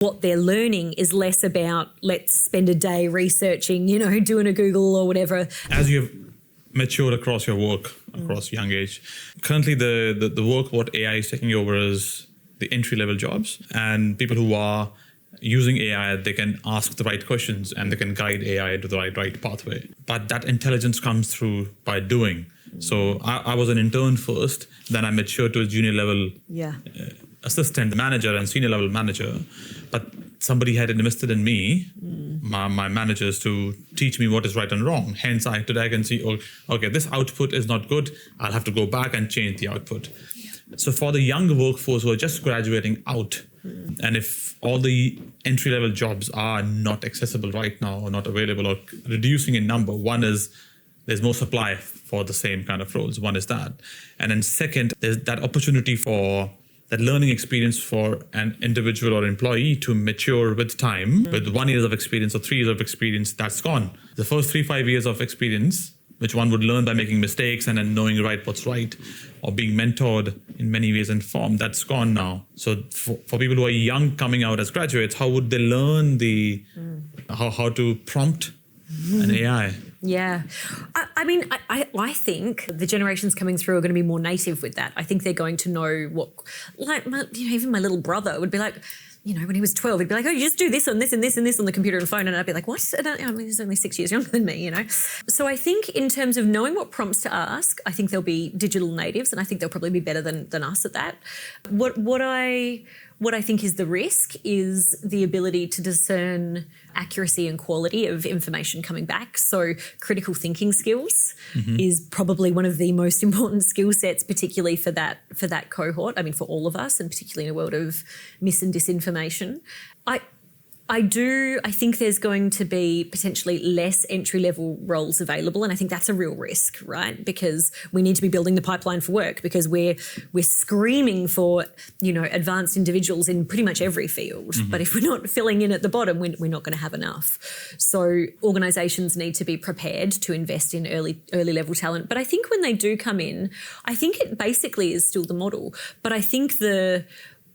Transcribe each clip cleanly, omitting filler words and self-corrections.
what they're learning is less about let's spend a day researching, doing a Google or whatever. As you've matured across your work, across young age, currently the work what AI is taking over is the entry-level jobs, and people who are using AI, they can ask the right questions and they can guide AI to the right pathway. But that intelligence comes through by doing. So I was an intern first, then I matured to a junior level assistant manager and senior level manager. But somebody had invested in me, my managers, to teach me what is right and wrong. Hence, today I can see, okay, this output is not good. I'll have to go back and change the output. So for the younger workforce who are just graduating out, and if all the entry-level jobs are not accessible right now or not available or reducing in number, one is there's more supply for the same kind of roles. One is that. And then second, there's that opportunity for that learning experience for an individual or employee to mature with time. With 1 year of experience or 3 years of experience, that's gone. The first 3-5 years of experience, which one would learn by making mistakes and then knowing what's right, or being mentored in many ways and form, that's gone now. So for people who are young coming out as graduates, how would they learn how to prompt an AI? Yeah. I think the generations coming through are going to be more native with that. I think they're going to know what, even my little brother would be like, when he was 12, he'd be like, oh, you just do this and this and this and this on the computer and phone. And I'd be like, what? He's only 6 years younger than me, So I think in terms of knowing what prompts to ask, I think they'll be digital natives, and I think they'll probably be better than us at that. What I think is the risk is the ability to discern accuracy and quality of information coming back. So critical thinking skills is probably one of the most important skill sets, particularly for that cohort. I mean, for all of us, and particularly in a world of mis and disinformation. I think there's going to be potentially less entry-level roles available, and I think that's a real risk, right? Because we need to be building the pipeline for work, because we're screaming for, advanced individuals in pretty much every field. But if we're not filling in at the bottom, we're not going to have enough. So organisations need to be prepared to invest in early-level talent. But I think when they do come in, I think it basically is still the model. But I think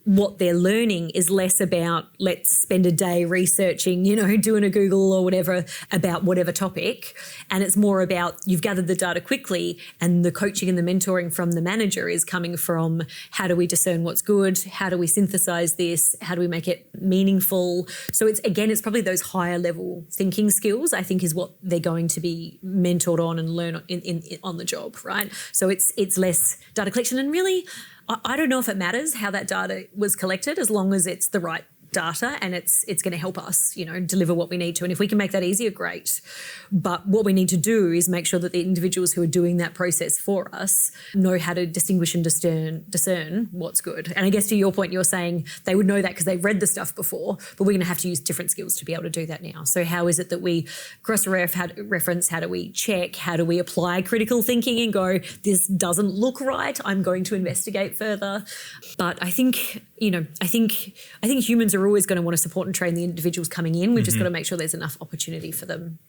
what they're learning is less about let's spend a day researching, doing a Google or whatever about whatever topic. And it's more about you've gathered the data quickly, and the coaching and the mentoring from the manager is coming from how do we discern what's good? How do we synthesize this? How do we make it meaningful? So it's probably those higher level thinking skills, I think, is what they're going to be mentored on and learn on the job, right? So it's less data collection, and really, I don't know if it matters how that data was collected, as long as it's the right data and it's going to help us, deliver what we need to. And if we can make that easier, great. But what we need to do is make sure that the individuals who are doing that process for us know how to distinguish and discern what's good. And I guess to your point, you're saying they would know that because they've read the stuff before, but we're going to have to use different skills to be able to do that now. So how is it that we cross-reference? How do we check? How do we apply critical thinking and go, this doesn't look right, I'm going to investigate further? But I think humans are always going to want to support and train the individuals coming in. We've just got to make sure there's enough opportunity for them